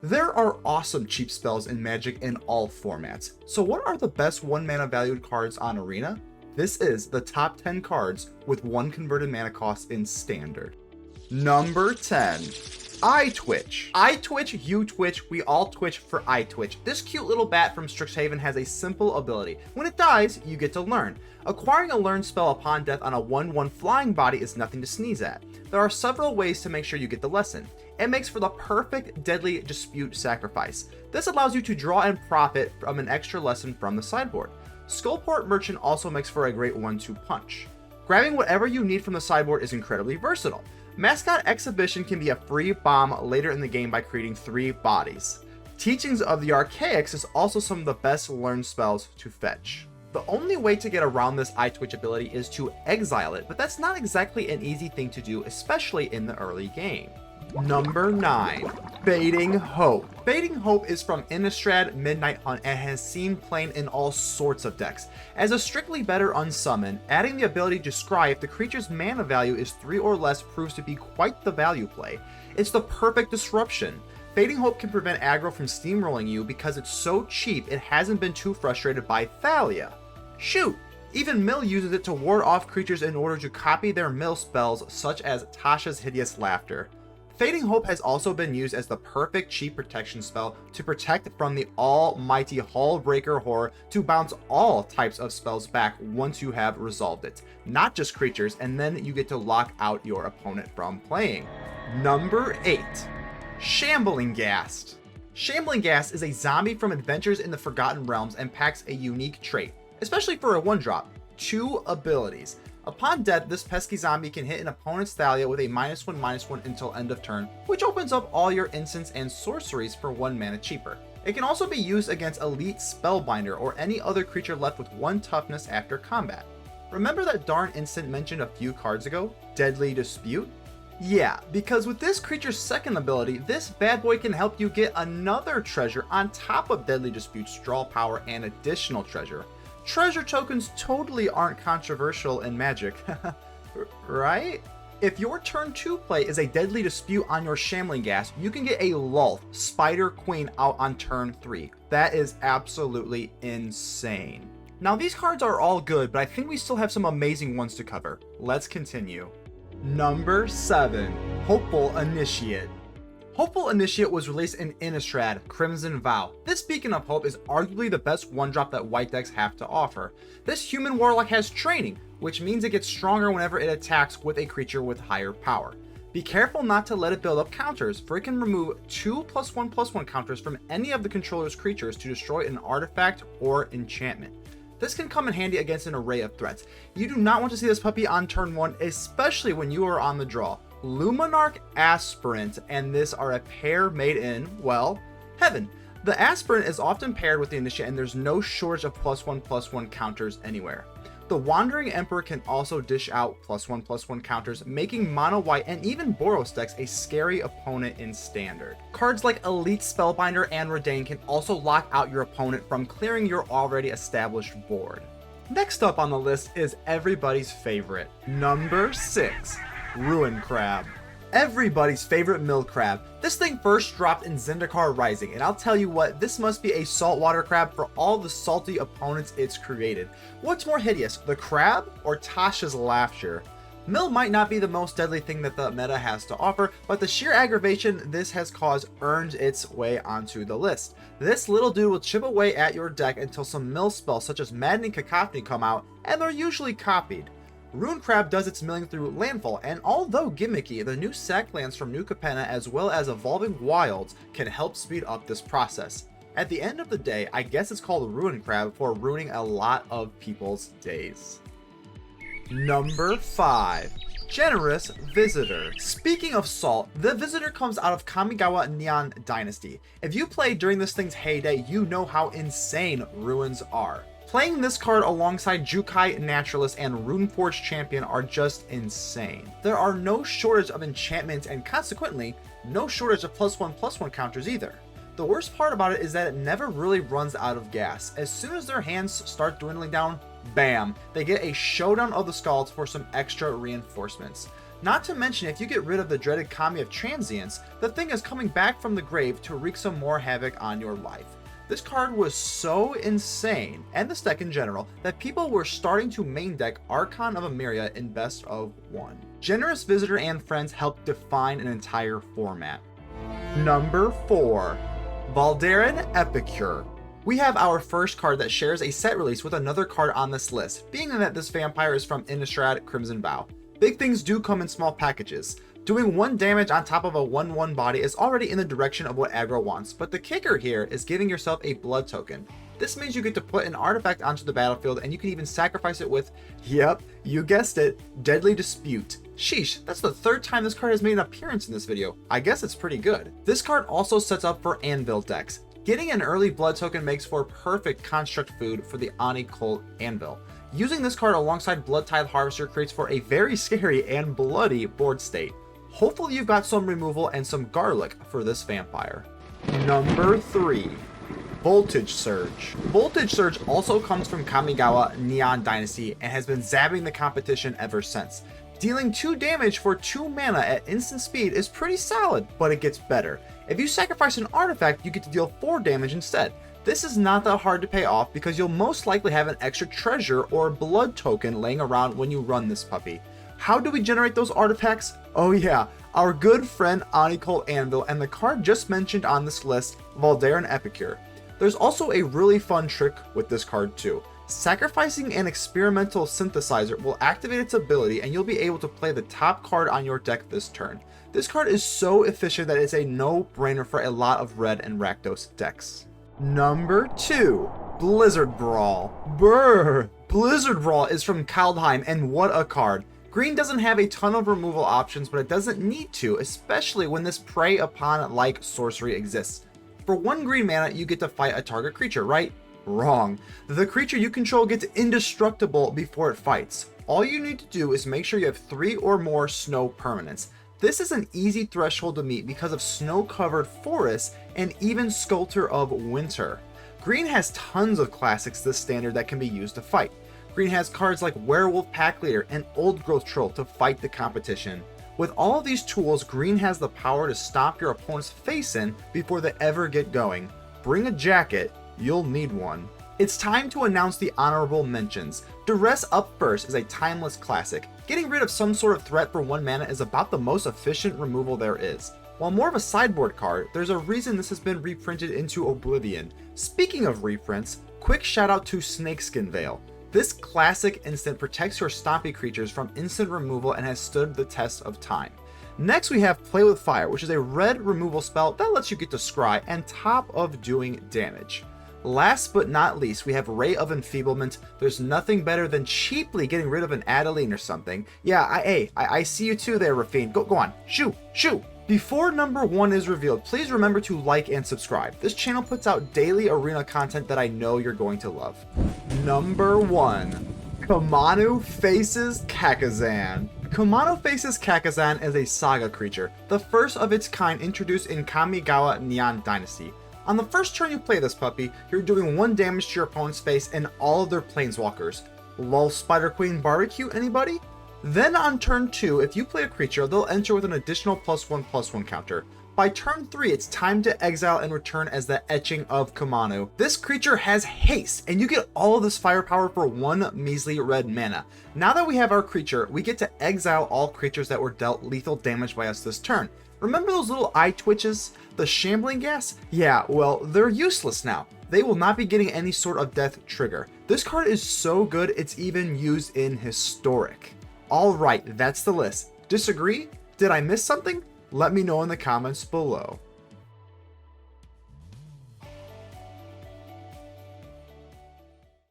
There are awesome cheap spells in Magic in all formats. So what are the best 1 mana valued cards on Arena? This is the top 10 cards with 1 converted mana cost in Standard. Number 10. I Twitch. I twitch, you twitch, we all twitch for I Twitch. This cute little bat from Strixhaven has a simple ability. When it dies, you get to learn. Acquiring a learn spell upon death on a 1/1 flying body is nothing to sneeze at. There are several ways to make sure you get the lesson. It makes for the perfect Deadly Dispute sacrifice. This allows you to draw and profit from an extra lesson from the sideboard. Skullport Merchant also makes for a great 1-2 punch. Grabbing whatever you need from the sideboard is incredibly versatile. Mascot Exhibition can be a free bomb later in the game by creating 3 bodies. Teachings of the Archaics is also some of the best learned spells to fetch. The only way to get around this I Twitch ability is to exile it, but that's not exactly an easy thing to do, especially in the early game. Number 9. Baiting Hope. Baiting Hope is from Innistrad Midnight Hunt and has seen playing in all sorts of decks. As a strictly better unsummon, adding the ability to scry if the creature's mana value is 3 or less proves to be quite the value play. It's the perfect disruption. Baiting Hope can prevent aggro from steamrolling you because it's so cheap it hasn't been too frustrated by Thalia. Shoot! Even Mill uses it to ward off creatures in order to copy their Mill spells, such as Tasha's Hideous Laughter. Fading Hope has also been used as the perfect cheap protection spell to protect from the almighty Hullbreaker Horror to bounce all types of spells back once you have resolved it, not just creatures, and then you get to lock out your opponent from playing. Number 8. Shambling Ghast. Shambling Ghast is a zombie from Adventures in the Forgotten Realms and packs a unique trait, especially for a 1-drop. 2 abilities. Upon death, this pesky zombie can hit an opponent's Thalia with a -1/-1 until end of turn, which opens up all your instants and sorceries for 1 mana cheaper. It can also be used against Elite Spellbinder or any other creature left with 1 toughness after combat. Remember that darn instant mentioned a few cards ago? Deadly Dispute? Yeah, because with this creature's second ability, this bad boy can help you get another treasure on top of Deadly Dispute's draw power and additional treasure. Treasure tokens totally aren't controversial in Magic, right? If your turn 2 play is a Deadly Dispute on your Shambling Ghast, you can get a Lulth Spider Queen out on turn 3. That is absolutely insane. Now these cards are all good, but I think we still have some amazing ones to cover. Let's continue. Number 7. Hopeful Initiate. Hopeful Initiate was released in Innistrad Crimson Vow. This beacon of hope is arguably the best 1-drop that white decks have to offer. This human warlock has training, which means it gets stronger whenever it attacks with a creature with higher power. Be careful not to let it build up counters, for it can remove 2 +1/+1 counters from any of the controller's creatures to destroy an artifact or enchantment. This can come in handy against an array of threats. You do not want to see this puppy on turn 1, especially when you are on the draw. Luminarch Aspirant and this are a pair made in, well, heaven. The Aspirant is often paired with the Initiate and there's no shortage of +1/+1 counters anywhere. The Wandering Emperor can also dish out +1/+1 counters, making mono white and even Boros decks a scary opponent in Standard. Cards like Elite Spellbinder and Redain can also lock out your opponent from clearing your already established board. Next up on the list is everybody's favorite, number 6. Ruin Crab. Everybody's favorite mill crab. This thing first dropped in Zendikar Rising, and I'll tell you what, this must be a saltwater crab for all the salty opponents it's created. What's more hideous, the crab or Tasha's Laughter? Mill might not be the most deadly thing that the meta has to offer, but the sheer aggravation this has caused earns its way onto the list. This little dude will chip away at your deck until some mill spells such as Maddening Cacophony come out, and they're usually copied. Ruin Crab does its milling through landfall, and although gimmicky, the new sack lands from New Capenna as well as Evolving Wilds can help speed up this process. At the end of the day, I guess it's called Ruin Crab for ruining a lot of people's days. Number 5. Generous Visitor. Speaking of salt, the Visitor comes out of Kamigawa Neon Dynasty. If you played during this thing's heyday, you know how insane ruins are. Playing this card alongside Jukai Naturalist and Runeforge Champion are just insane. There are no shortage of enchantments and consequently, no shortage of +1/+1 counters either. The worst part about it is that it never really runs out of gas. As soon as their hands start dwindling down, bam, they get a Showdown of the Scalds for some extra reinforcements. Not to mention, if you get rid of the dreaded Kami of Transience, the thing is coming back from the grave to wreak some more havoc on your life. This card was so insane, and this deck in general, that people were starting to main deck Archon of Emeria in best of 1. Generous Visitor and Friends helped define an entire format. Number 4. Valdaran Epicure. We have our first card that shares a set release with another card on this list, being that this vampire is from Innistrad Crimson Vow. Big things do come in small packages. Doing 1 damage on top of a 1/1 body is already in the direction of what aggro wants, but the kicker here is giving yourself a blood token. This means you get to put an artifact onto the battlefield, and you can even sacrifice it with, yep, you guessed it, Deadly Dispute. Sheesh, that's the 3rd time this card has made an appearance in this video. I guess it's pretty good. This card also sets up for Anvil decks. Getting an early blood token makes for perfect construct food for the Ani Cult Anvil. Using this card alongside Bloodtithe Harvester creates for a very scary and bloody board state. Hopefully you've got some removal and some garlic for this vampire. Number 3. Voltage Surge. Voltage Surge also comes from Kamigawa Neon Dynasty and has been zapping the competition ever since. Dealing 2 damage for 2 mana at instant speed is pretty solid, but it gets better. If you sacrifice an artifact, you get to deal 4 damage instead. This is not that hard to pay off because you'll most likely have an extra treasure or blood token laying around when you run this puppy. How do we generate those artifacts? Oh yeah, our good friend Ani Cult Anvil and the card just mentioned on this list, Valdaran Epicure. There's also a really fun trick with this card too. Sacrificing an experimental synthesizer will activate its ability and you'll be able to play the top card on your deck this turn. This card is so efficient that it's a no-brainer for a lot of red and Rakdos decks. Number 2. Blizzard Brawl. Brrr! Blizzard Brawl is from Kaldheim, and what a card. Green doesn't have a ton of removal options, but it doesn't need to, especially when this prey upon like sorcery exists. For 1 green mana, you get to fight a target creature, right? Wrong. The creature you control gets indestructible before it fights. All you need to do is make sure you have 3 or more snow permanents. This is an easy threshold to meet because of snow-covered forests and even Sculptor of Winter. Green has tons of classics this standard that can be used to fight. Green has cards like Werewolf Pack Leader and Old Growth Troll to fight the competition. With all of these tools, Green has the power to stop your opponent's face in before they ever get going. Bring a jacket, you'll need one. It's time to announce the honorable mentions. Duress Up First is a timeless classic. Getting rid of some sort of threat for 1 mana is about the most efficient removal there is. While more of a sideboard card, there's a reason this has been reprinted into Oblivion. Speaking of reprints, quick shout out to Snakeskin Veil. This classic instant protects your stompy creatures from instant removal and has stood the test of time. Next we have Play with Fire, which is a red removal spell that lets you get to scry on top of doing damage. Last but not least, we have Ray of Enfeeblement. There's nothing better than cheaply getting rid of an Adeline or something. Yeah, I see you too there, Rafine. Go on, shoo! Before number 1 is revealed, please remember to like and subscribe. This channel puts out daily arena content that I know you're going to love. Number 1. Kamanu Faces Kakazan. Kamanu Faces Kakazan is a saga creature, the first of its kind introduced in Kamigawa Neon Dynasty. On the first turn you play this puppy, you're doing 1 damage to your opponent's face and all of their planeswalkers. Lol Spider Queen Barbecue, anybody? Then on turn 2, if you play a creature, they'll enter with an additional +1/+1 counter. By turn 3, it's time to exile and return as the Etching of Kamanu. This creature has haste, and you get all of this firepower for 1 measly red mana. Now that we have our creature, we get to exile all creatures that were dealt lethal damage by us this turn. Remember those little eye twitches? The shambling gas? Yeah, well, they're useless now. They will not be getting any sort of death trigger. This card is so good, it's even used in Historic. Alright, that's the list. Disagree? Did I miss something? Let me know in the comments below.